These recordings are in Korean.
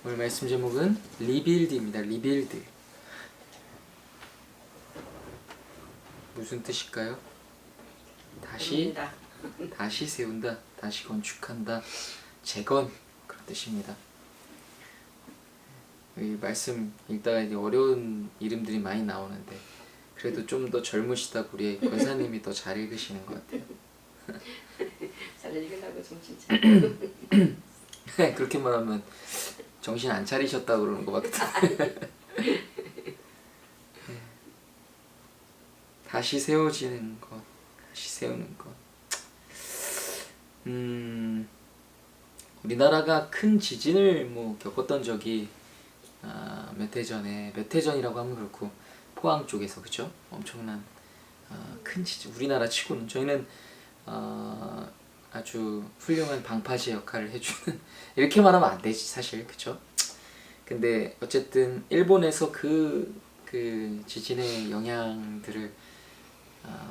오늘 말씀 제목은 리빌드입니다. 리빌드. 무슨 뜻일까요? 다시 세운다, 다시 건축한다, 재건, 그런 뜻입니다. 이 말씀 읽다가 이제 어려운 이름들이 많이 나오는데 그래도 좀 더 젊으시다고 우리 권사님이 더 잘 읽으시는 것 같아요. 잘 읽으려고 정신 차려. 그렇게 말하면 정신 안 차리셨다고 그러는 것 같아요. 다시 세워지는 것, 다시 세우는 것. 우리나라가 큰 지진을 겪었던 적이 몇 해 전이라고 하면 그렇고 포항 쪽에서 그죠? 엄청난 큰 지진. 우리나라 치고는 저희는 아주 훌륭한 방파제 역할을 해주는 이렇게 말하면 안 되지 사실 그쵸? 근데 어쨌든 일본에서 그 지진의 영향들을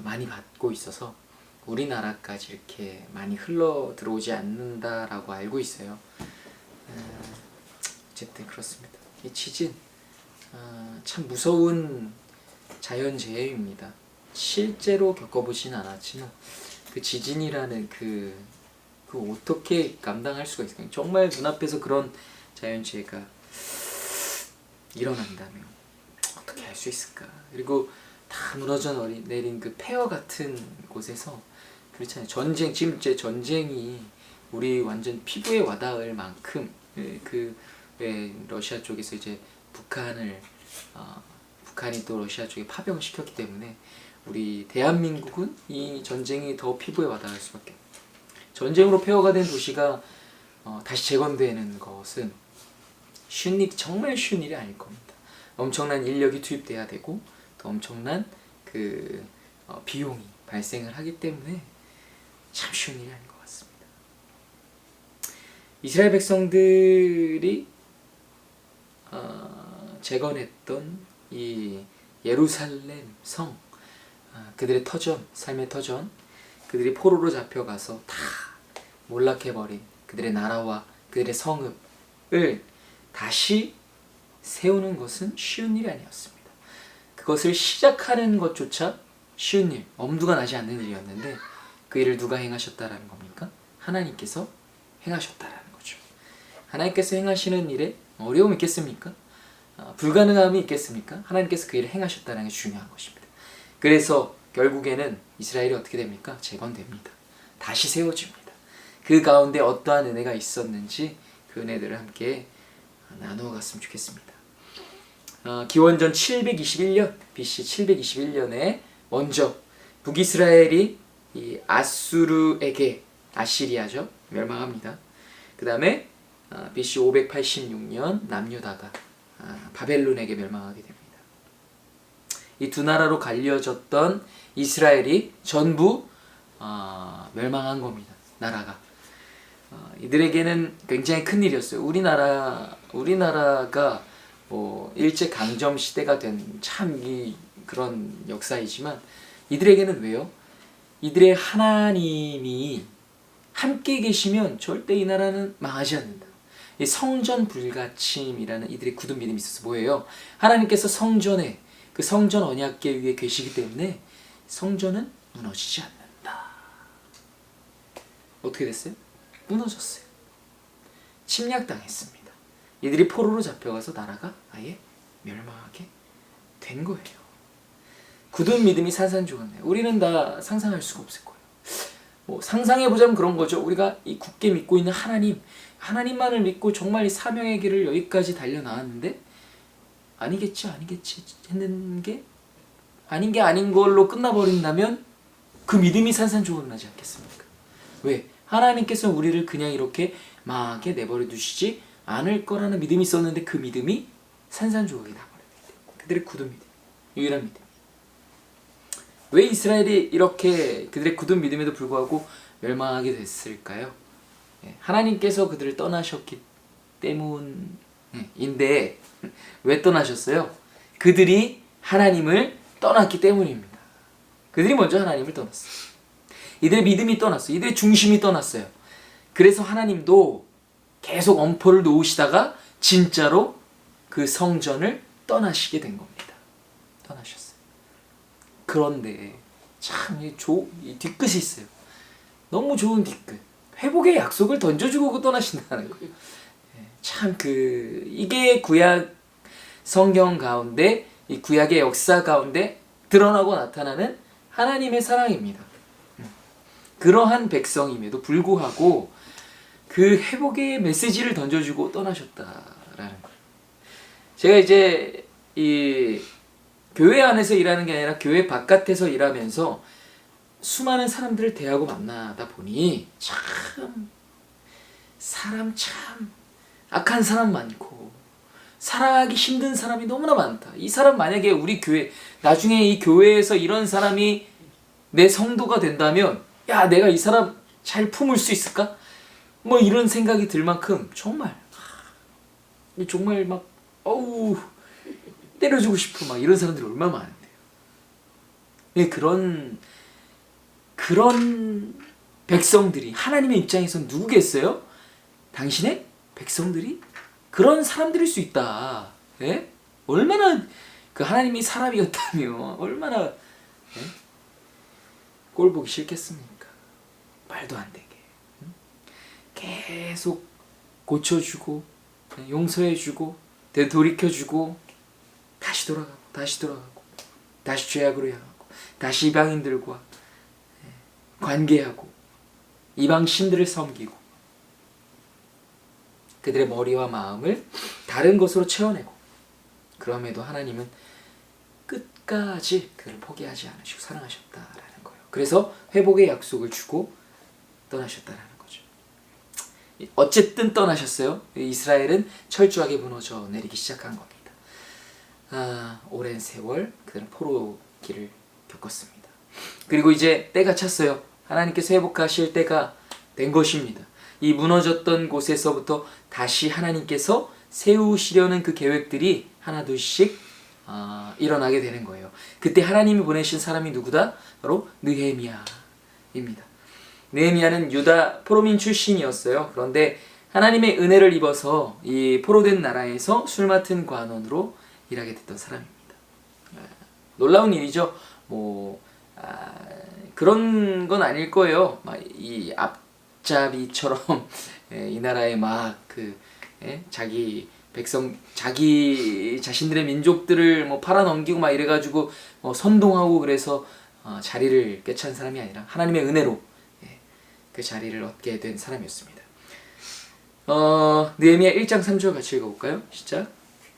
많이 받고 있어서 우리나라까지 이렇게 많이 흘러 들어오지 않는다라고 알고 있어요. 어쨌든 그렇습니다. 이 지진 참 무서운 자연재해입니다. 실제로 겪어보진 않았지만 그 지진이라는 그 어떻게 감당할 수가 있을까요? 정말 눈앞에서 그런 자연재해가 일어난다면 어떻게 할 수 있을까? 그리고 다 무너져 내린 그 폐허 같은 곳에서 그렇잖아요. 전쟁, 지금 이제 전쟁이 우리 완전 피부에 와닿을 만큼 왜 러시아 쪽에서 이제 북한이 또 러시아 쪽에 파병을 시켰기 때문에 우리 대한민국은 이 전쟁이 더 피부에 와닿을 수밖에. 전쟁으로 폐허가 된 도시가 다시 재건되는 것은 정말 쉬운 일이 아닐 겁니다. 엄청난 인력이 투입돼야 되고 또 엄청난 비용이 발생을 하기 때문에 참 쉬운 일이 아닌 것 같습니다. 이스라엘 백성들이 재건했던 이 예루살렘 성, 그들의 터전, 삶의 터전, 그들이 포로로 잡혀가서 다 몰락해버린 그들의 나라와 그들의 성읍을 다시 세우는 것은 쉬운 일이 아니었습니다. 그것을 시작하는 것조차 쉬운 일, 엄두가 나지 않는 일이었는데 그 일을 누가 행하셨다라는 겁니까? 하나님께서 행하셨다라는 거죠. 하나님께서 행하시는 일에 어려움이 있겠습니까? 불가능함이 있겠습니까? 하나님께서 그 일을 행하셨다는 게 중요한 것입니다. 그래서 결국에는 이스라엘이 어떻게 됩니까? 재건됩니다. 다시 세워집니다. 그 가운데 어떠한 은혜가 있었는지 그 은혜들을 함께 나누어 갔으면 좋겠습니다. 기원전 721년, BC 721년에 먼저 북이스라엘이 이 아수르에게, 아시리아죠, 멸망합니다. 그 다음에 BC 586년 남유다가 바벨론에게 멸망하게 됩니다. 이 두 나라로 갈려졌던 이스라엘이 전부 멸망한 겁니다. 나라가. 이들에게는 굉장히 큰 일이었어요. 우리나라가 일제 강점 시대가 된 참 그런 역사이지만 이들에게는 왜요? 이들의 하나님이 함께 계시면 절대 이 나라는 망하지 않는다. 이 성전 불가침이라는 이들의 굳은 믿음이 있어서 뭐예요? 하나님께서 성전에 그 성전 언약궤 위에 계시기 때문에 성전은 무너지지 않는다. 어떻게 됐어요? 무너졌어요. 침략당했습니다. 이들이 포로로 잡혀가서 나라가 아예 멸망하게 된 거예요. 굳은 믿음이 산산조각나요. 우리는 다 상상할 수가 없을 거예요. 상상해보자면 그런 거죠. 우리가 이 굳게 믿고 있는 하나님만을 믿고 정말 이 사명의 길을 여기까지 달려나왔는데 아니겠지 했는 게 아닌 게 아닌 걸로 끝나버린다면 그 믿음이 산산조각나지 않겠습니까? 왜? 하나님께서 우리를 그냥 이렇게 망하게 내버려 두시지 않을 거라는 믿음이 있었는데 그 믿음이 산산조각이 나버립니다. 그들의 굳은 믿음, 유일한 믿음. 왜 이스라엘이 이렇게 그들의 굳은 믿음에도 불구하고 멸망하게 됐을까요? 하나님께서 그들을 떠나셨기 때문인데 왜 떠나셨어요? 그들이 하나님을 떠났기 때문입니다. 그들이 먼저 하나님을 떠났어요. 이들의 믿음이 떠났어요. 이들의 중심이 떠났어요. 그래서 하나님도 계속 엄포를 놓으시다가 진짜로 그 성전을 떠나시게 된 겁니다. 떠나셨어요. 그런데 참 이 뒤끝이 있어요. 너무 좋은 뒤끝. 회복의 약속을 던져주고 떠나신다는 거예요. 참 이게 구약 성경 가운데, 이 구약의 역사 가운데 드러나고 나타나는 하나님의 사랑입니다. 그러한 백성임에도 불구하고 그 회복의 메시지를 던져주고 떠나셨다라는 거예요. 제가 이제 이 교회 안에서 일하는 게 아니라 교회 바깥에서 일하면서 수많은 사람들을 대하고 만나다 보니 사람 참 악한 사람 많고 사랑하기 힘든 사람이 너무나 많다. 이 사람 만약에 우리 교회, 나중에 이 교회에서 이런 사람이 내 성도가 된다면 야, 내가 이 사람 잘 품을 수 있을까? 뭐 이런 생각이 들 만큼 정말 막 어우 때려주고 싶어 막 이런 사람들이 얼마나 많은데요. 네, 그런 백성들이 하나님의 입장에선 누구겠어요? 당신의 백성들이 그런 사람들일 수 있다. 예? 얼마나 그 하나님이 사람이었다며 얼마나 예? 꼴 보기 싫겠습니까? 말도 안 되게 계속 고쳐주고 용서해주고 되돌이켜주고 다시 돌아가고 다시 죄악으로 향하고 다시 이방인들과 관계하고 이방 신들을 섬기고 그들의 머리와 마음을 다른 것으로 채워내고 그럼에도 하나님은 끝까지 그를 포기하지 않으시고 사랑하셨다라는 거예요. 그래서 회복의 약속을 주고 떠나셨다라는 거죠. 어쨌든 떠나셨어요. 이스라엘은 철저하게 무너져 내리기 시작한 겁니다. 오랜 세월 그들은 포로기를 겪었습니다. 그리고 이제 때가 찼어요. 하나님께서 회복하실 때가 된 것입니다. 이 무너졌던 곳에서부터 다시 하나님께서 세우시려는 그 계획들이 하나둘씩 일어나게 되는 거예요. 그때 하나님이 보내신 사람이 누구다? 바로 느헤미야입니다. 느헤미야는 유다 포로민 출신이었어요. 그런데 하나님의 은혜를 입어서 이 포로된 나라에서 술 맡은 관원으로 일하게 됐던 사람입니다. 놀라운 일이죠. 그런 건 아닐 거예요. 이 앞잡이처럼 이 나라에 자기 백성, 자기 자신들의 민족들을 팔아넘기고 막 이래가지고 선동하고 그래서 자리를 꿰찬 사람이 아니라 하나님의 은혜로 그 자리를 얻게 된 사람이었습니다. 느헤미야 1장 3절 같이 읽어볼까요? 시작.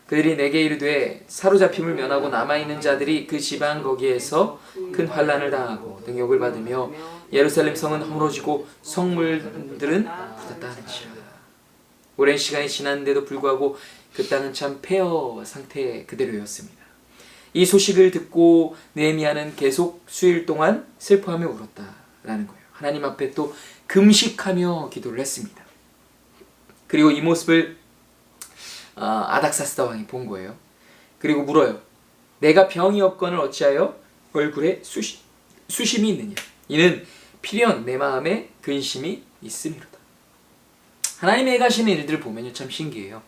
그들이 내게 이르되 사로잡힘을 면하고 남아있는 자들이 그 지방 거기에서 큰 환난을 당하고 능욕을 받으며 예루살렘 성은 허물어지고 성물들은 굳었다 하는지라. 오랜 시간이 지났는데도 불구하고 그 땅은 참 폐허 상태 그대로였습니다. 이 소식을 듣고 느헤미야는 계속 수일 동안 슬퍼하며 울었다라는 거예요. 하나님 앞에 또 금식하며 기도를 했습니다. 그리고 이 모습을 아닥사스다 왕이 본 거예요. 그리고 물어요. 내가 병이 없거늘 어찌하여 얼굴에 수심이 있느냐. 이는 필연 내 마음에 근심이 있음이로다. 하나님의 행하시는 일들을 보면요 참 신기해요.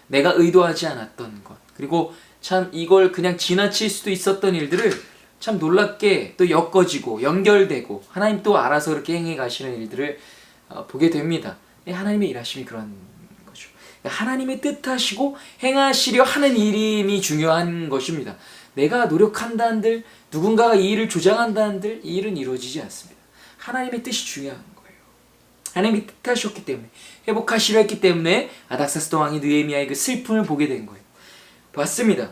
내가 의도하지 않았던 것 그리고 참 이걸 그냥 지나칠 수도 있었던 일들을 참 놀랍게 또 엮어지고 연결되고 하나님 또 알아서 그렇게 행해 가시는 일들을 보게 됩니다. 하나님의 일하심이 그런 거죠. 하나님의 뜻하시고 행하시려 하는 일임이 중요한 것입니다. 내가 노력한다 한들 누군가가 이 일을 조장한다 한들 이 일은 이루어지지 않습니다. 하나님의 뜻이 중요한 거예요. 하나님이 뜻하셨기 때문에 회복하시려 했기 때문에 아닥사스다 왕이 느헤미야의 그 슬픔을 보게 된 거예요. 봤습니다.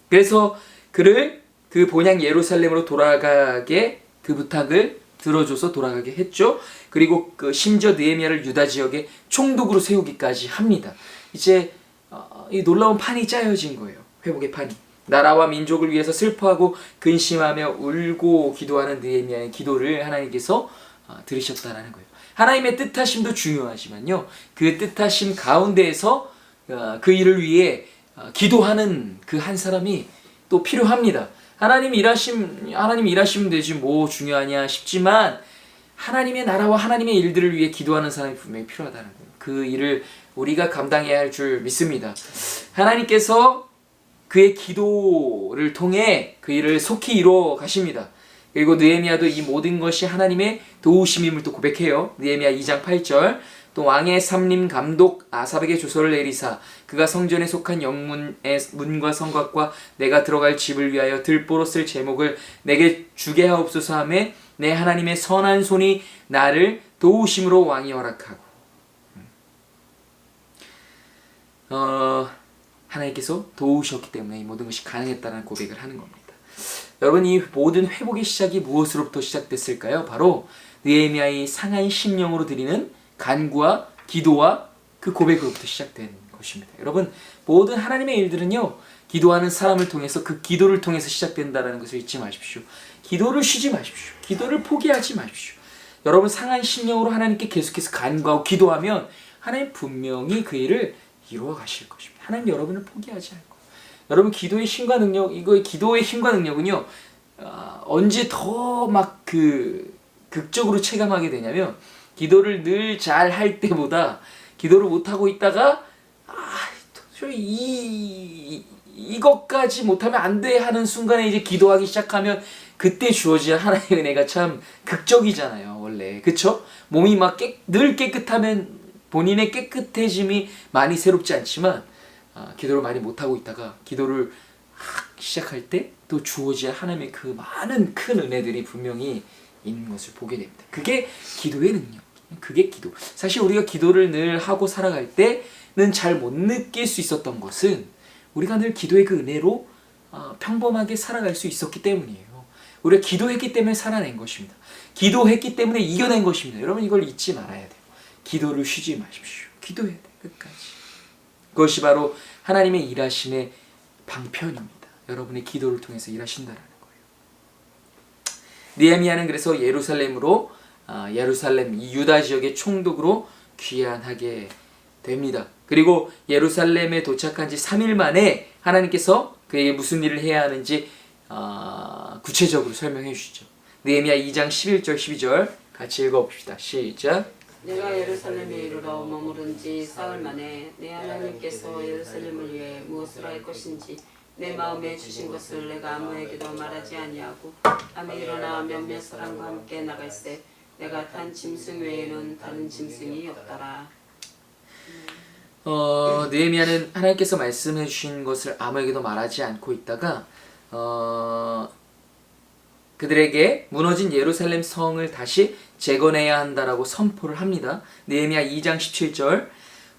그래서 그를 그 본향 예루살렘으로 돌아가게 그 부탁을 들어줘서 돌아가게 했죠. 그리고 그 심지어 느헤미야를 유다 지역에 총독으로 세우기까지 합니다. 이제 이 놀라운 판이 짜여진 거예요. 회복의 판이. 나라와 민족을 위해서 슬퍼하고 근심하며 울고 기도하는 느헤미야의 기도를 하나님께서 들으셨다라는 거예요. 하나님의 뜻하심도 중요하지만요. 그 뜻하심 가운데에서 그 일을 위해 기도하는 그 한 사람이 또 필요합니다. 하나님 일하시면 되지 뭐 중요하냐 싶지만 하나님의 나라와 하나님의 일들을 위해 기도하는 사람이 분명히 필요하다는 거예요. 그 일을 우리가 감당해야 할 줄 믿습니다. 하나님께서 그의 기도를 통해 그 일을 속히 이루어 가십니다. 그리고 느헤미야도 이 모든 것이 하나님의 도우심임을 또 고백해요. 느헤미야 2장 8절. 또 왕의 삼림 감독 아삽에게 조서를 내리사 그가 성전에 속한 영문의 문과 성곽과 내가 들어갈 집을 위하여 들보로 쓸 제목을 내게 주게 하옵소서 하매 내 하나님의 선한 손이 나를 도우심으로 왕이 허락하고 하나님께서 도우셨기 때문에 이 모든 것이 가능했다는 고백을 하는 겁니다. 여러분, 이 모든 회복의 시작이 무엇으로부터 시작됐을까요? 바로 느헤미야의 상한 심령으로 드리는 간구와 기도와 그 고백으로부터 시작된 것입니다. 여러분, 모든 하나님의 일들은요, 기도하는 사람을 통해서 그 기도를 통해서 시작된다는 것을 잊지 마십시오. 기도를 쉬지 마십시오. 기도를 포기하지 마십시오. 여러분, 상한 심령으로 하나님께 계속해서 간구하고 기도하면 하나님 분명히 그 일을 이루어 가실 것입니다. 하나님 여러분을 포기하지 않을 거예요. 여러분, 기도의 힘과 능력, 기도의 힘과 능력은요, 언제 더 막 극적으로 체감하게 되냐면, 기도를 늘 잘 할 때보다 기도를 못하고 있다가 이것까지 못하면 안 돼 하는 순간에 이제 기도하기 시작하면 그때 주어질 하나님의 은혜가 참 극적이잖아요. 원래 그쵸? 몸이 막 늘 깨끗하면 본인의 깨끗해짐이 많이 새롭지 않지만 기도를 많이 못하고 있다가 기도를 시작할 때 또 주어질 하나님의 그 많은 큰 은혜들이 분명히 있는 것을 보게 됩니다. 그게 기도의 능력. 그게 기도. 사실 우리가 기도를 늘 하고 살아갈 때는 잘 못 느낄 수 있었던 것은 우리가 늘 기도의 그 은혜로 평범하게 살아갈 수 있었기 때문이에요. 우리가 기도했기 때문에 살아낸 것입니다. 기도했기 때문에 이겨낸 것입니다. 여러분, 이걸 잊지 말아야 돼요. 기도를 쉬지 마십시오. 기도해야 돼요. 끝까지. 그것이 바로 하나님의 일하심의 방편입니다. 여러분의 기도를 통해서 일하신다는 거예요. 느헤미야는 그래서 예루살렘으로 예루살렘 이 유다 지역의 총독으로 귀환하게 됩니다. 그리고 예루살렘에 도착한 지 3일 만에 하나님께서 그에게 무슨 일을 해야 하는지 구체적으로 설명해 주시죠. 느헤미야 2장 11절 12절 같이 읽어봅시다. 시작. 내가 예루살렘에 이르러 머무른 지 사흘 만에 내 하나님께서 예루살렘을 위해 무엇을 할 것인지 내 마음에 주신 것을 내가 아무에게도 말하지 아니하고 밤에 일어나 몇몇 사람과 함께 나갈새 내가 탄 짐승 외에는 다른 짐승이 없더라. 느헤미야는 하나님께서 말씀해 주신 것을 아무에게도 말하지 않고 있다가 그들에게 무너진 예루살렘 성을 다시 재건해야 한다라고 선포를 합니다. 느헤미야 2장 17절.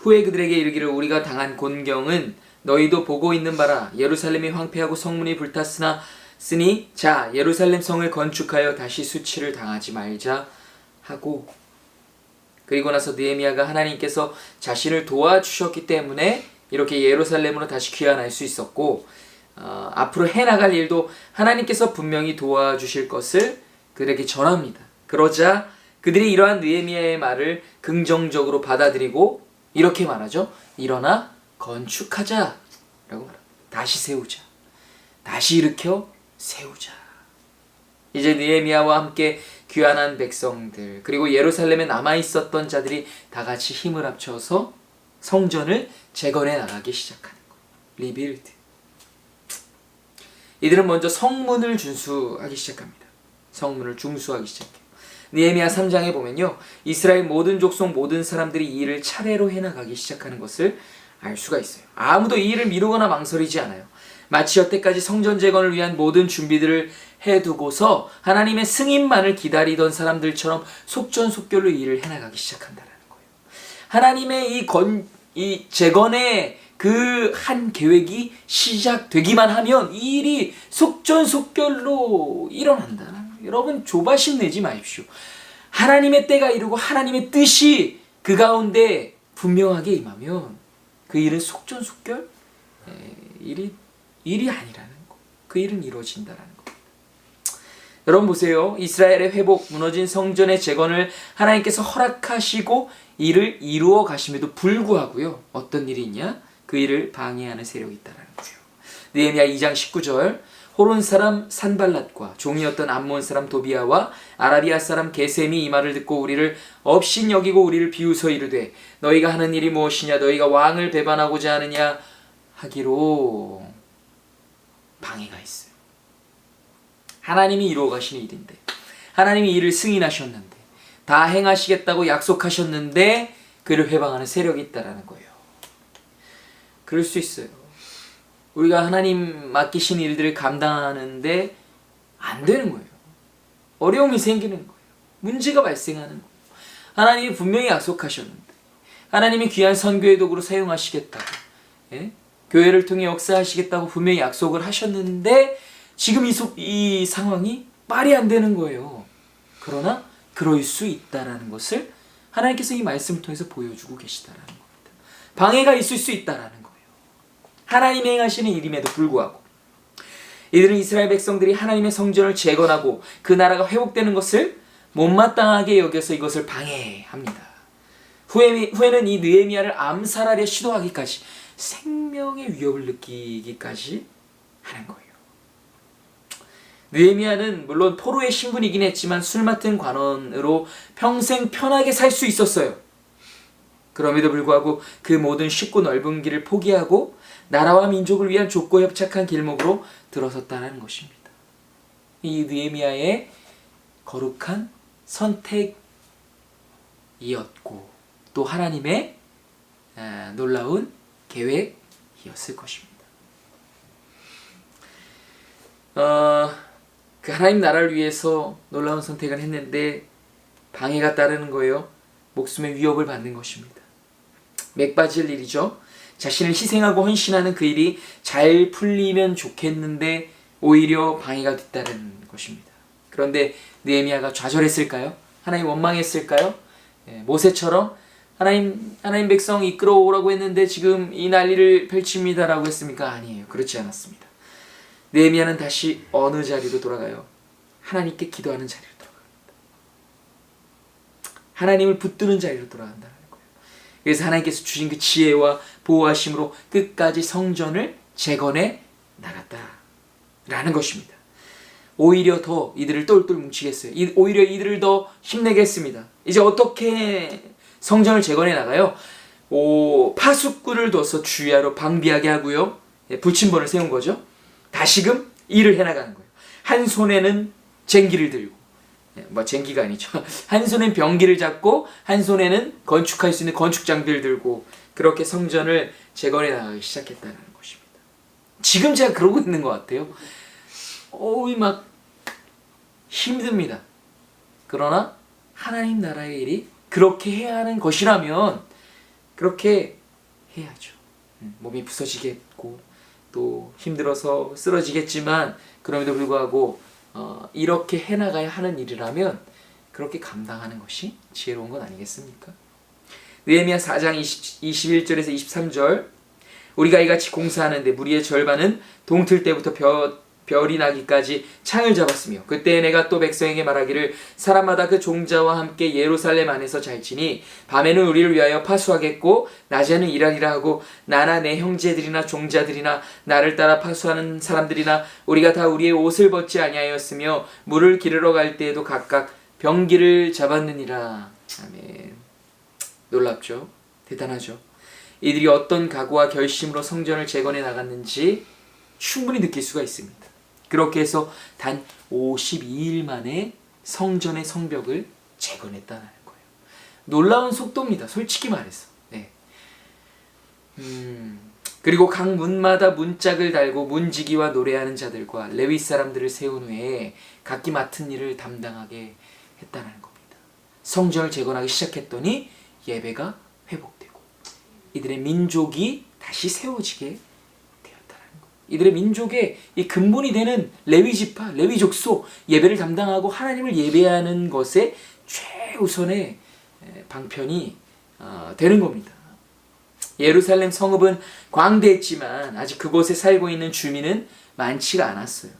후에 그들에게 이르기를 우리가 당한 곤경은 너희도 보고 있는 바라. 예루살렘이 황폐하고 성문이 불탔으니 자 예루살렘 성을 건축하여 다시 수치를 당하지 말자 하고, 그리고 나서 느헤미야가 하나님께서 자신을 도와주셨기 때문에 이렇게 예루살렘으로 다시 귀환할 수 있었고 앞으로 해나갈 일도 하나님께서 분명히 도와주실 것을 그들에게 전합니다. 그러자 그들이 이러한 느헤미야의 말을 긍정적으로 받아들이고 이렇게 말하죠. 일어나 건축하자 라고 말합니다. 다시 세우자. 다시 일으켜 세우자. 이제 느헤미야와 함께 귀환한 백성들 그리고 예루살렘에 남아있었던 자들이 다 같이 힘을 합쳐서 성전을 재건해 나가기 시작하는 거예요. 리빌드. 이들은 먼저 성문을 준수하기 시작합니다. 성문을 중수하기 시작해요. 느헤미야 3장에 보면요, 이스라엘 모든 족속 모든 사람들이 이 일을 차례로 해나가기 시작하는 것을 알 수가 있어요. 아무도 이 일을 미루거나 망설이지 않아요. 마치 여태까지 성전 재건을 위한 모든 준비들을 해두고서 하나님의 승인만을 기다리던 사람들처럼 속전속결로 이 일을 해나가기 시작한다는 거예요. 하나님의 이 재건의 그 한 계획이 시작되기만 하면 이 일이 속전속결로 일어난다는 거예요. 여러분, 조바심 내지 마십시오. 하나님의 때가 이르고 하나님의 뜻이 그 가운데 분명하게 임하면 그 일은 속전속결 일이 아니라는 거. 그 일은 이루어진다라는 거. 여러분 보세요. 이스라엘의 회복, 무너진 성전의 재건을 하나님께서 허락하시고 이를 이루어 가심에도 불구하고요. 어떤 일이 있냐? 그 일을 방해하는 세력이 있다라는 거예요. 느헤미야 2장 19절. 호론 사람 산발랏과 종이었던 암몬 사람 도비아와 아라비아 사람 게셈이 이 말을 듣고 우리를 업신 여기고 우리를 비웃어 이르되 너희가 하는 일이 무엇이냐 너희가 왕을 배반하고자 하느냐 하기로 방해가 있어요. 하나님이 이루어 가시는 일인데 하나님이 이를 승인하셨는데 다 행하시겠다고 약속하셨는데 그를 회방하는 세력이 있다라는 거예요. 그럴 수 있어요. 우리가 하나님 맡기신 일들을 감당하는데 안 되는 거예요. 어려움이 생기는 거예요. 문제가 발생하는 거예요. 하나님이 분명히 약속하셨는데 하나님이 귀한 선교의 도구로 사용하시겠다고 교회를 통해 역사하시겠다고 분명히 약속을 하셨는데 지금 이 상황이 말이 안 되는 거예요. 그러나 그럴 수 있다라는 것을 하나님께서 이 말씀을 통해서 보여주고 계시다라는 겁니다. 방해가 있을 수 있다라는 거예요. 하나님이 행하시는 일임에도 불구하고 이들은 이스라엘 백성들이 하나님의 성전을 재건하고 그 나라가 회복되는 것을 못마땅하게 여겨서 이것을 방해합니다. 후에는 이 느헤미야를 암살하려 시도하기까지 생명의 위협을 느끼기까지 하는 거예요. 느헤미야는 물론 포로의 신분이긴 했지만 술 맡은 관원으로 평생 편하게 살 수 있었어요. 그럼에도 불구하고 그 모든 쉽고 넓은 길을 포기하고 나라와 민족을 위한 좁고 협착한 길목으로 들어섰다는 것입니다. 이 느헤미야의 거룩한 선택이었고 또 하나님의 놀라운 계획이었을 것입니다. 그 하나님 나라를 위해서 놀라운 선택을 했는데 방해가 따르는 거예요. 목숨의 위협을 받는 것입니다. 맥빠질 일이죠. 자신을 희생하고 헌신하는 그 일이 잘 풀리면 좋겠는데 오히려 방해가 됐다는 것입니다. 그런데 느헤미야가 좌절했을까요? 하나님 원망했을까요? 모세처럼 하나님 백성 이끌어오라고 했는데 지금 이 난리를 펼칩니다라고 했습니까? 아니에요. 그렇지 않았습니다. 느헤미야는 다시 어느 자리로 돌아가요? 하나님께 기도하는 자리로 돌아갑니다. 하나님을 붙드는 자리로 돌아간다는 거예요. 그래서 하나님께서 주신 그 지혜와 보호하심으로 끝까지 성전을 재건해 나갔다라는 것입니다. 오히려 더 이들을 똘똘 뭉치겠어요. 오히려 이들을 더 힘내겠습니다. 이제 어떻게 성전을 재건해 나가요? 파수꾼을 둬서 주야로 방비하게 하고요. 불침번을 세운 거죠. 다시금 일을 해나가는 거예요. 한 손에는 쟁기를 들고 쟁기가 아니죠. 한 손엔 병기를 잡고 한 손에는 건축할 수 있는 건축 장비를 들고 그렇게 성전을 재건해 나가기 시작했다는 것입니다. 지금 제가 그러고 있는 것 같아요. 막 힘듭니다. 그러나 하나님 나라의 일이 그렇게 해야 하는 것이라면 그렇게 해야죠. 몸이 부서지겠고 또 힘들어서 쓰러지겠지만 그럼에도 불구하고 이렇게 해나가야 하는 일이라면 그렇게 감당하는 것이 지혜로운 것 아니겠습니까? 느헤미야 4장 21절에서 23절 우리가 이같이 공사하는데 무리의 절반은 동틀 때부터 별이 나기까지 창을 잡았으며 그때 내가 또 백성에게 말하기를 사람마다 그 종자와 함께 예루살렘 안에서 잘지니 밤에는 우리를 위하여 파수하겠고 낮에는 일하리라 하고 나나 내 형제들이나 종자들이나 나를 따라 파수하는 사람들이나 우리가 다 우리의 옷을 벗지 아니하였으며 물을 기르러 갈 때에도 각각 병기를 잡았느니라. 아멘. 놀랍죠? 대단하죠? 이들이 어떤 각오와 결심으로 성전을 재건해 나갔는지 충분히 느낄 수가 있습니다. 그렇게 해서 단 52일 만에 성전의 성벽을 재건했다는 거예요. 놀라운 속도입니다. 솔직히 말해서. 네. 그리고 각 문마다 문짝을 달고 문지기와 노래하는 자들과 레위 사람들을 세운 후에 각기 맡은 일을 담당하게 했다는 겁니다. 성전을 재건하기 시작했더니 예배가 회복되고 이들의 민족이 다시 세워지게 이들의 민족의 이 근본이 되는 레위 지파, 레위 족속 예배를 담당하고 하나님을 예배하는 것에 최우선의 방편이 되는 겁니다. 예루살렘 성읍은 광대했지만 아직 그곳에 살고 있는 주민은 많지가 않았어요.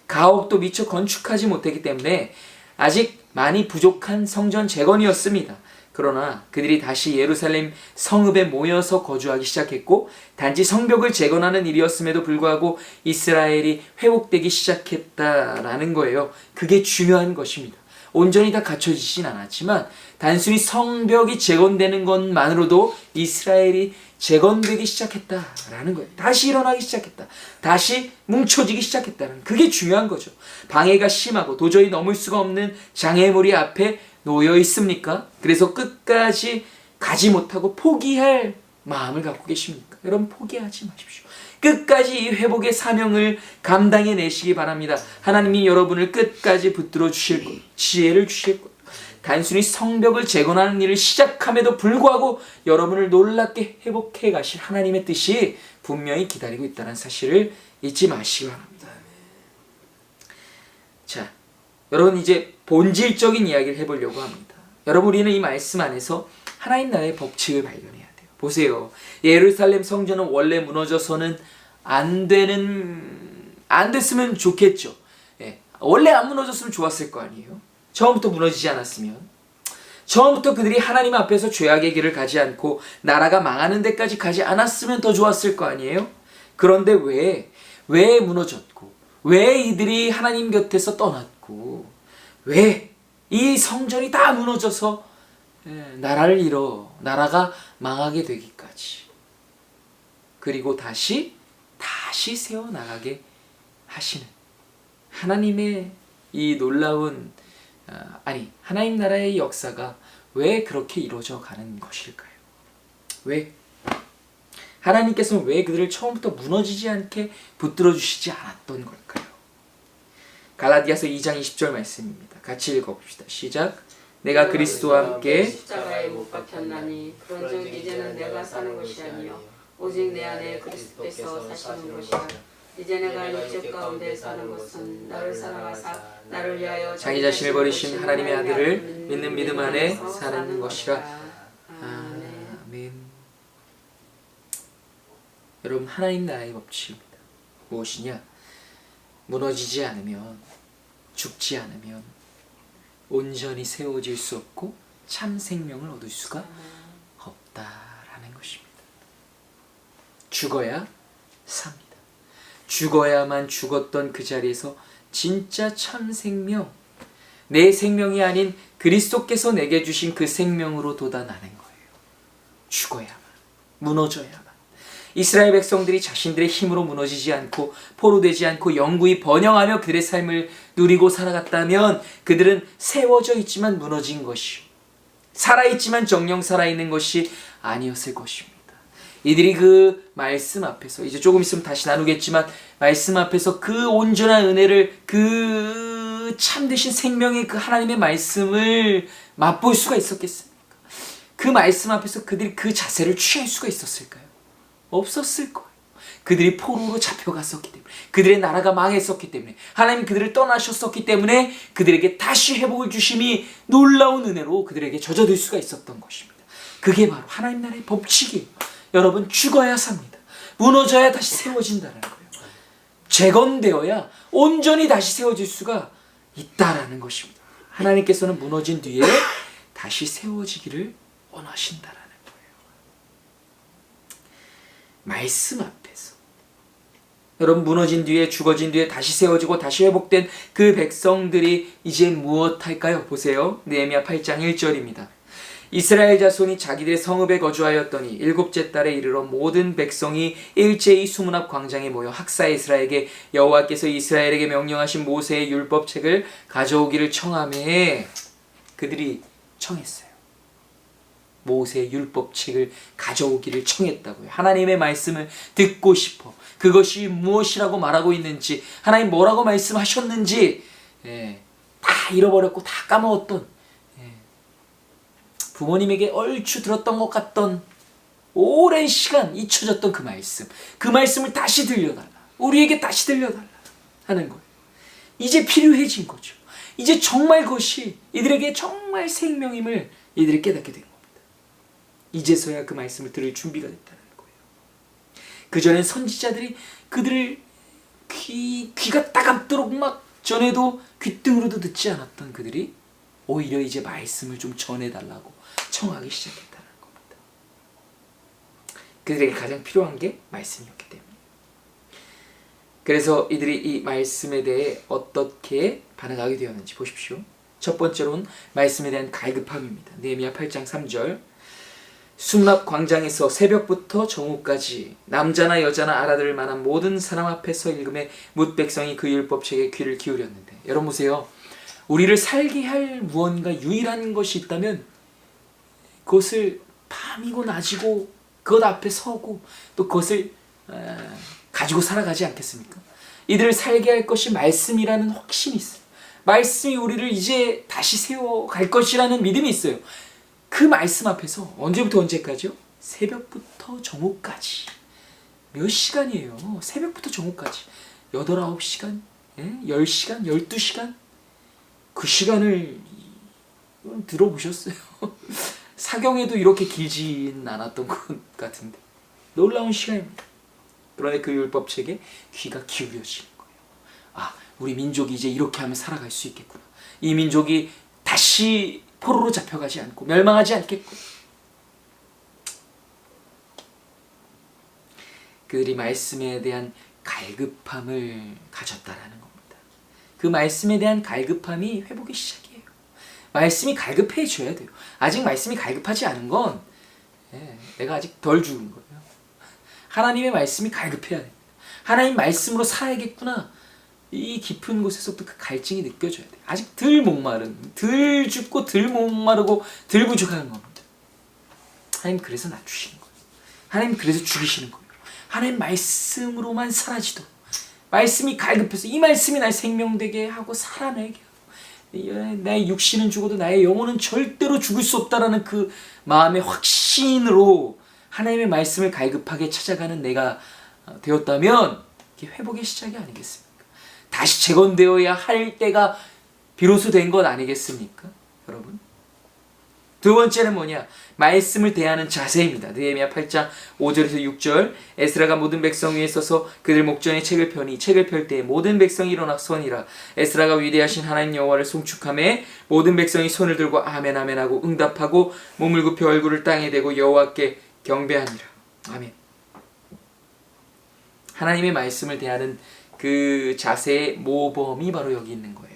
가옥도 미처 건축하지 못했기 때문에 아직 많이 부족한 성전 재건이었습니다. 그러나 그들이 다시 예루살렘 성읍에 모여서 거주하기 시작했고 단지 성벽을 재건하는 일이었음에도 불구하고 이스라엘이 회복되기 시작했다라는 거예요. 그게 중요한 것입니다. 온전히 다 갖춰지진 않았지만 단순히 성벽이 재건되는 것만으로도 이스라엘이 재건되기 시작했다라는 거예요. 다시 일어나기 시작했다. 다시 뭉쳐지기 시작했다는 그게 중요한 거죠. 방해가 심하고 도저히 넘을 수가 없는 장애물이 앞에 놓여 있습니까? 그래서 끝까지 가지 못하고 포기할 마음을 갖고 계십니까? 여러분 포기하지 마십시오. 끝까지 이 회복의 사명을 감당해 내시기 바랍니다. 하나님이 여러분을 끝까지 붙들어 주실 것, 지혜를 주실 것. 단순히 성벽을 재건하는 일을 시작함에도 불구하고 여러분을 놀랍게 회복해 가실 하나님의 뜻이 분명히 기다리고 있다는 사실을 잊지 마시기 바랍니다. 자, 여러분 이제 본질적인 이야기를 해보려고 합니다. 여러분 우리는 이 말씀 안에서 하나님 나라의 법칙을 발견해야 돼요. 보세요. 예루살렘 성전은 원래 무너져서는 안 됐으면 좋겠죠. 예, 원래 안 무너졌으면 좋았을 거 아니에요. 처음부터 무너지지 않았으면. 처음부터 그들이 하나님 앞에서 죄악의 길을 가지 않고 나라가 망하는 데까지 가지 않았으면 더 좋았을 거 아니에요. 그런데 왜 무너졌고 왜 이들이 하나님 곁에서 떠났고 왜 이 성전이 다 무너져서 나라를 잃어 나라가 망하게 되기까지 그리고 다시 세워나가게 하시는 하나님의 이 놀라운 하나님 나라의 역사가 왜 그렇게 이루어져 가는 것일까요? 왜? 하나님께서는 왜 그들을 처음부터 무너지지 않게 붙들어 주시지 않았던 걸까요? 갈라디아서 2장 20절 말씀입니다. 같이 읽어봅시다. 시작. 내가 그리스도와 함께 십자가에 못 박혔나니 그런즉 이제는 내가 사는 것이 아니요 오직 내 안에 그리스도께서 사시는 것이라. 이제 내가 육체 가운데 사는 것은 나를 사랑하사 나를 위하여 자기 자신을 버리신 하나님의 아들을 믿는 믿음 안에 사는 것이라. 아멘. 여러분 하나님 나라의 법칙입니다. 무엇이냐? 무너지지 않으면 죽지 않으면 온전히 세워질 수 없고 참 생명을 얻을 수가 없다라는 것입니다. 죽어야 삽니다. 죽어야만 죽었던 그 자리에서 진짜 참 생명, 내 생명이 아닌 그리스도께서 내게 주신 그 생명으로 돋아나는 거예요. 죽어야만, 무너져야만. 이스라엘 백성들이 자신들의 힘으로 무너지지 않고 포로되지 않고 영구히 번영하며 그들의 삶을 누리고 살아갔다면 그들은 세워져 있지만 무너진 것이, 살아있지만 정령 살아있는 것이 아니었을 것입니다. 이들이 그 말씀 앞에서 이제 조금 있으면 다시 나누겠지만 말씀 앞에서 그 온전한 은혜를 그 참되신 생명의 그 하나님의 말씀을 맛볼 수가 있었겠습니까? 그 말씀 앞에서 그들이 그 자세를 취할 수가 있었을까요? 없었을 거예요. 그들이 포로로 잡혀갔었기 때문에, 그들의 나라가 망했었기 때문에, 하나님 그들을 떠나셨었기 때문에 그들에게 다시 회복을 주심이 놀라운 은혜로 그들에게 젖어들 수가 있었던 것입니다. 그게 바로 하나님 나라의 법칙이에요. 여러분 죽어야 삽니다. 무너져야 다시 세워진다는 거예요. 재건되어야 온전히 다시 세워질 수가 있다라는 것입니다. 하나님께서는 무너진 뒤에 다시 세워지기를 원하신다라는 거예요. 말씀 앞에서 여러분 무너진 뒤에 죽어진 뒤에 다시 세워지고 다시 회복된 그 백성들이 이제 무엇할까요? 보세요. 느헤미야 8장 1절입니다. 이스라엘 자손이 자기들의 성읍에 거주하였더니 일곱째 달에 이르러 모든 백성이 일제히 수문 앞 광장에 모여 학사 에스라에게 여호와께서 이스라엘에게 명령하신 모세의 율법책을 가져오기를 청하매 그들이 청했어요. 모세의 율법책을 가져오기를 청했다고요. 하나님의 말씀을 듣고 싶어. 그것이 무엇이라고 말하고 있는지, 하나님 뭐라고 말씀하셨는지 다 잃어버렸고 다 까먹었던, 부모님에게 얼추 들었던 것 같던 오랜 시간 잊혀졌던 그 말씀을 다시 들려달라. 우리에게 다시 들려달라 하는 거예요. 이제 필요해진 거죠. 이제 정말 그것이 이들에게 정말 생명임을 이들이 깨닫게 된 겁니다. 이제서야 그 말씀을 들을 준비가 됐다는 거예요. 그전엔 선지자들이 그들을 귀가 따갑도록 막 전에도 귓등으로도 듣지 않았던 그들이 오히려 이제 말씀을 좀 전해달라고 청하기 시작했다는 겁니다. 그들에게 가장 필요한 게 말씀이었기 때문에. 그래서 이들이 이 말씀에 대해 어떻게 반응하게 되었는지 보십시오. 첫 번째로는 말씀에 대한 갈급함입니다. 느헤미야 8장 3절. 숨납 광장에서 새벽부터 정오까지 남자나 여자나 알아들을 만한 모든 사람 앞에서 읽음에 뭇 백성이 그 율법책에 귀를 기울였는데, 여러분 보세요. 우리를 살게 할 무언가 유일한 것이 있다면 그것을 밤이고 낮이고 그것 앞에 서고 또 그것을 가지고 살아가지 않겠습니까? 이들을 살게 할 것이 말씀이라는 확신이 있어요. 말씀이 우리를 이제 다시 세워갈 것이라는 믿음이 있어요. 그 말씀 앞에서 언제부터 언제까지요? 새벽부터 정오까지. 몇 시간이에요? 새벽부터 정오까지. 8, 9시간? 10시간? 12시간? 그 시간을 들어보셨어요? 사경에도 이렇게 길진 않았던 것 같은데 놀라운 시간입니다. 그런데 그 율법책에 귀가 기울여지는 거예요. 아, 우리 민족이 이제 이렇게 하면 살아갈 수 있겠구나. 이 민족이 다시 포로로 잡혀가지 않고 멸망하지 않겠구나. 그들이 말씀에 대한 갈급함을 가졌다라는 겁니다. 그 말씀에 대한 갈급함이 회복의 시작이에요. 말씀이 갈급해져야 돼요. 아직 말씀이 갈급하지 않은 건 내가 아직 덜 죽은 거예요. 하나님의 말씀이 갈급해야 됩니다. 하나님 말씀으로 살아야겠구나. 이 깊은 곳에서부터 그 갈증이 느껴져야 돼요. 아직 덜 목마른, 덜 죽고 덜 목마르고 덜 부족한 겁니다. 하나님 그래서 낮추시는 거예요. 하나님 그래서 죽이시는 거예요. 하나님 말씀으로만 사라지도록, 말씀이 갈급해서 이 말씀이 날 생명되게 하고 살아내게 하고, 나의 육신은 죽어도 나의 영혼은 절대로 죽을 수 없다라는 그 마음의 확신으로 하나님의 말씀을 갈급하게 찾아가는 내가 되었다면 이게 회복의 시작이 아니겠습니까? 다시 재건되어야 할 때가 비로소 된 것 아니겠습니까? 여러분. 두 번째는 뭐냐? 말씀을 대하는 자세입니다. 느헤미야 8장 5절에서 6절. 에스라가 모든 백성 위에 서서 그들 목전에 책을 펴니 책을 펼 때 모든 백성이 일어나 서니라. 에스라가 위대하신 하나님 여호와를 송축하매 모든 백성이 손을 들고 아멘 아멘 하고 응답하고 몸을 굽혀 얼굴을 땅에 대고 여호와께 경배하니라. 아멘. 하나님의 말씀을 대하는 그 자세의 모범이 바로 여기 있는 거예요.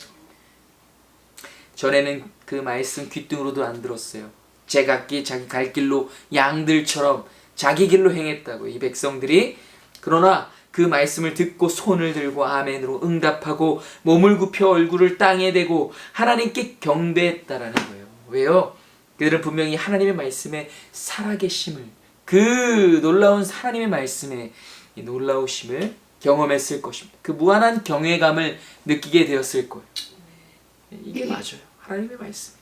전에는 그 말씀 귓등으로도 안 들었어요. 제각기 자기 갈 길로 양들처럼 자기 길로 행했다고 이 백성들이. 그러나 그 말씀을 듣고 손을 들고 아멘으로 응답하고 몸을 굽혀 얼굴을 땅에 대고 하나님께 경배했다라는 거예요. 왜요? 그들은 분명히 하나님의 말씀에 살아계심을, 그 놀라운 하나님의 말씀에 이 놀라우심을 경험했을 것입니다. 그 무한한 경외감을 느끼게 되었을 거예요. 이게 맞아요. 하나님의 말씀.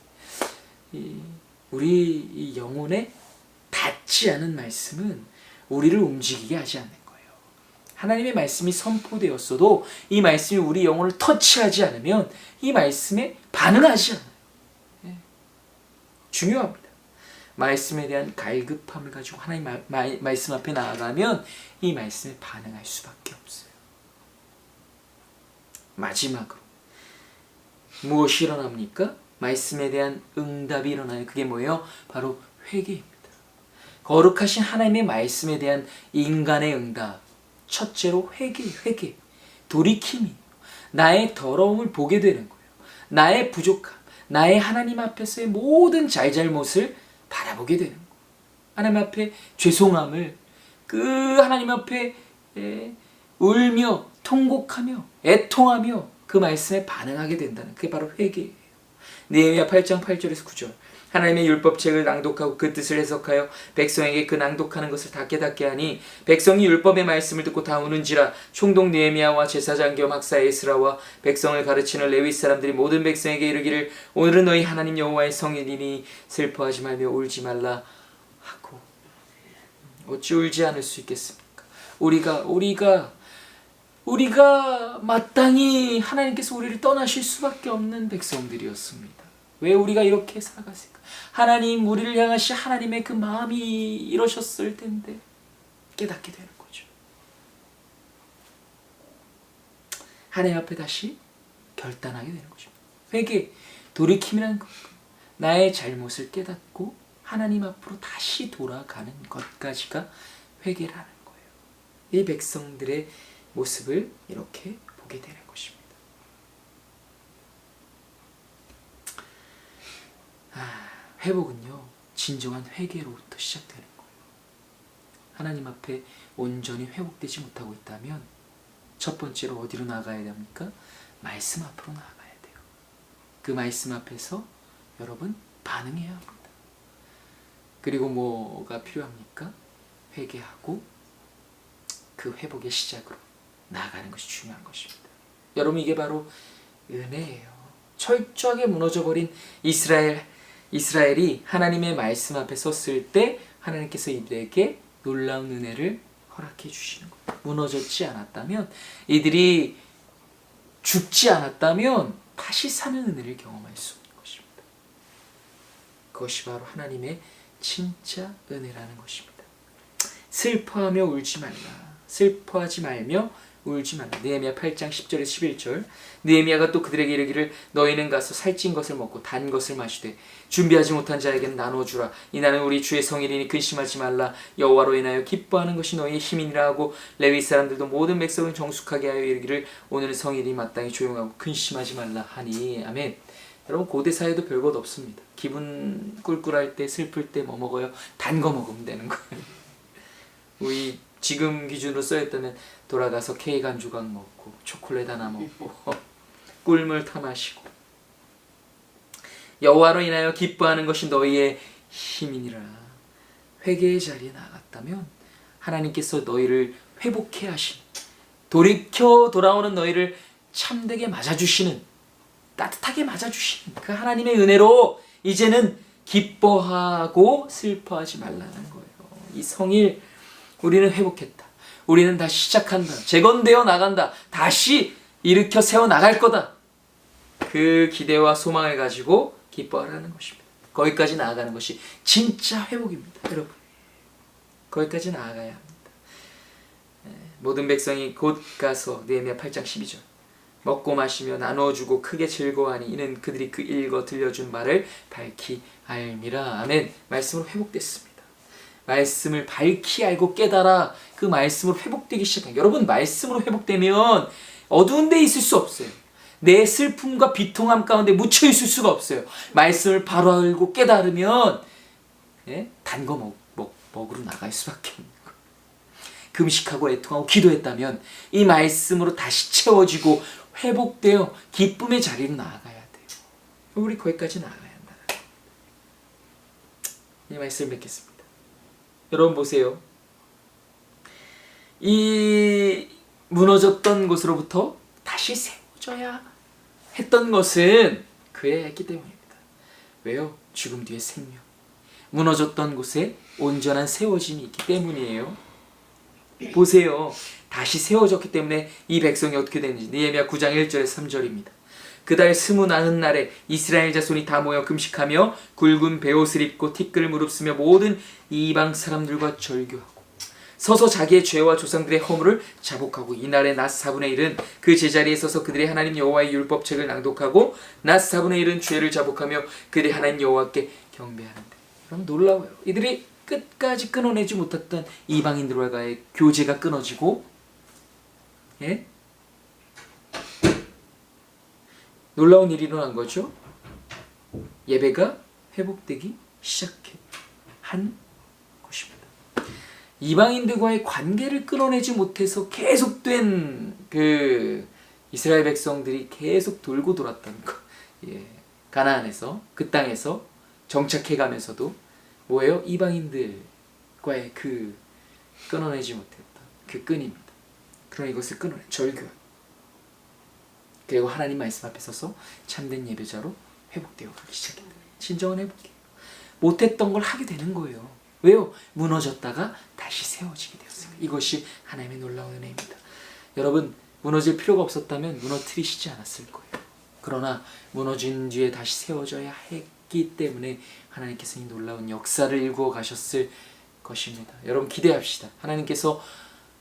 우리 이 영혼에 닿지 않은 말씀은 우리를 움직이게 하지 않는 거예요. 하나님의 말씀이 선포되었어도 이 말씀이 우리 영혼을 터치하지 않으면 이 말씀에 반응하지 않아요. 중요합니다. 말씀에 대한 갈급함을 가지고 하나님 말씀 앞에 나아가면 이 말씀에 반응할 수밖에 없어요. 마지막으로 무엇이 일어납니까? 말씀에 대한 응답이 일어나요. 그게 뭐예요? 바로 회개입니다. 거룩하신 하나님의 말씀에 대한 인간의 응답. 첫째로 회개. 돌이킴이에요. 나의 더러움을 보게 되는 거예요. 나의 부족함, 나의 하나님 앞에서의 모든 잘잘못을 바라보게 되는 거예요. 하나님 앞에 죄송함을, 그 하나님 앞에 울며 통곡하며 애통하며 그 말씀에 반응하게 된다는, 그게 바로 회개예요. 느헤미야 8장 8절에서 9절. 하나님의 율법책을 낭독하고 그 뜻을 해석하여 백성에게 그 낭독하는 것을 다 깨닫게 하니 백성이 율법의 말씀을 듣고 다 우는지라. 총독 느헤미야와 제사장 겸 학사 에스라와 백성을 가르치는 레위 사람들이 모든 백성에게 이르기를 오늘은 너희 하나님 여호와의 성일이니 슬퍼하지 말며 울지 말라 하고. 어찌 울지 않을 수 있겠습니까? 우리가 마땅히 하나님께서 우리를 떠나실 수밖에 없는 백성들이었습니다. 왜 우리가 이렇게 살아갔을까? 하나님, 우리를 향하신 하나님의 그 마음이 이러셨을 텐데 깨닫게 되는 거죠. 하나님 앞에 다시 결단하게 되는 거죠. 회개, 돌이킴이라는 것, 나의 잘못을 깨닫고 하나님 앞으로 다시 돌아가는 것까지가 회개라는 거예요. 이 백성들의 모습을 이렇게 보게 되는 것입니다. 회복은요, 진정한 회개로부터 시작되는 거예요. 하나님 앞에 온전히 회복되지 못하고 있다면 첫 번째로 어디로 나가야 됩니까? 말씀 앞으로 나가야 돼요. 그 말씀 앞에서 여러분 반응해야 합니다. 그리고 뭐가 필요합니까? 회개하고 그 회복의 시작으로 나아가는 것이 중요한 것입니다. 여러분, 이게 바로 은혜예요. 철저하게 무너져버린 이스라엘이 하나님의 말씀 앞에 섰을 때 하나님께서 이들에게 놀라운 은혜를 허락해 주시는 거예요. 무너졌지 않았다면, 이들이 죽지 않았다면 다시 사는 은혜를 경험할 수 없는 것입니다. 그것이 바로 하나님의 진짜 은혜라는 것입니다. 슬퍼하며 울지 말라. 슬퍼하지 말며 울지 말라. 느헤미야 8장 10절에서 11절. 느헤미야가 또 그들에게 이르기를 너희는 가서 살찐 것을 먹고 단 것을 마시되 준비하지 못한 자에게는 나눠주라. 이날은 우리 주의 성일이니 근심하지 말라. 여호와로 인하여 기뻐하는 것이 너희의 힘이니라 하고 레위 사람들도 모든 백성을 정숙하게 하여 이르기를 오늘은 성일이 마땅히 조용하고 근심하지 말라 하니. 아멘. 여러분, 고대 사회도 별것 없습니다. 기분 꿀꿀할 때, 슬플 때 뭐 먹어요? 단 거 먹으면 되는 거예요. 우리 지금 기준으로 써였다면 돌아가서 케이크 한 조각 먹고 초콜릿 하나 먹고 꿀물 타 마시고 여호와로 인하여 기뻐하는 것이 너희의 힘이니라. 회개의 자리에 나갔다면 하나님께서 너희를 회복해 하신, 돌이켜 돌아오는 너희를 참되게 맞아주시는, 따뜻하게 맞아주시는 그 하나님의 은혜로 이제는 기뻐하고 슬퍼하지 말라는 거예요. 이 성일, 우리는 회복했다. 우리는 다시 시작한다. 재건되어 나간다. 다시 일으켜 세워 나갈 거다. 그 기대와 소망을 가지고 기뻐하라는 것입니다. 거기까지 나아가는 것이 진짜 회복입니다. 여러분, 거기까지 나아가야 합니다. 모든 백성이 곧 가서 느헤미야 8장 12절 먹고 마시며 나누어주고 크게 즐거워하니 이는 그들이 그 읽어 들려준 말을 밝히 알미라. 아멘. 말씀으로 회복됐습니다. 말씀을 밝히 알고 깨달아 그 말씀으로 회복되기 시작합니다. 여러분, 말씀으로 회복되면 어두운 데 있을 수 없어요. 내 슬픔과 비통함 가운데 묻혀 있을 수가 없어요. 말씀을 바로 알고 깨달으면 단 거 먹으러 나갈 수밖에 없는 거예요. 금식하고 애통하고 기도했다면 이 말씀으로 다시 채워지고 회복되어 기쁨의 자리로 나아가야 돼요. 우리 거기까지 나아가야 한다. 이 말씀을 맺겠습니다. 여러분 보세요. 이 무너졌던 곳으로부터 다시 세워져야 했던 것은 그의 했기 때문입니다. 왜요? 죽음 뒤에 생명. 무너졌던 곳에 온전한 세워짐이 있기 때문이에요. 보세요. 다시 세워졌기 때문에 이 백성이 어떻게 되는지. 느헤미야 9장 1절에서 3절입니다. 그달 29날에 이스라엘 자손이 다 모여 금식하며 굵은 베옷을 입고 티끌을 무릅쓰며 모든 이방 사람들과 절교하고 서서 자기의 죄와 조상들의 허물을 자복하고 이날의 낮 4분의 1은 그 제자리에 서서 그들의 하나님 여호와의 율법책을 낭독하고 낮 4분의 1은 죄를 자복하며 그들의 하나님 여호와께 경배하는데. 그럼 놀라워요. 이들이 끝까지 끊어내지 못했던 이방인들과의 교제가 끊어지고, 놀라운 일이 일어난 거죠. 예배가 회복되기 시작한 것입니다. 이방인들과의 관계를 끊어내지 못해서 계속된 그 이스라엘 백성들이 계속 돌고 돌았던 것. 가나안에서, 그 땅에서 정착해가면서도 뭐예요? 이방인들과의 그 끊어내지 못했던 그 끈입니다. 그럼 이것을 끊어내 절교. 그리고 하나님 말씀 앞에 서서 참된 예배자로 회복되어 가기 시작합니다. 진정한 회복이에요. 못했던 걸 하게 되는 거예요. 왜요? 무너졌다가 다시 세워지게 되었어요. 이것이 하나님의 놀라운 은혜입니다. 여러분, 무너질 필요가 없었다면 무너뜨리시지 않았을 거예요. 그러나 무너진 뒤에 다시 세워져야 했기 때문에 하나님께서 이 놀라운 역사를 일구어 가셨을 것입니다. 여러분, 기대합시다. 하나님께서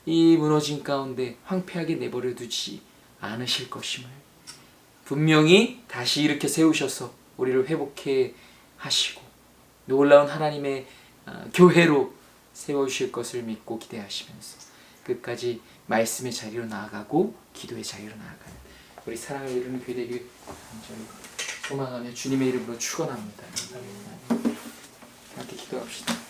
이 무너진 가운데 황폐하게 내버려 두지 않으실 것임을, 분명히 다시 일으켜 세우셔서 우리를 회복해 하시고 놀라운 하나님의 교회로 세워주실 것을 믿고 기대하시면서 끝까지 말씀의 자리로 나아가고 기도의 자리로 나아가는 우리 사랑을 이루는 교회 되길 간절히 소망하며 주님의 이름으로 축원합니다. 함께 기도합시다.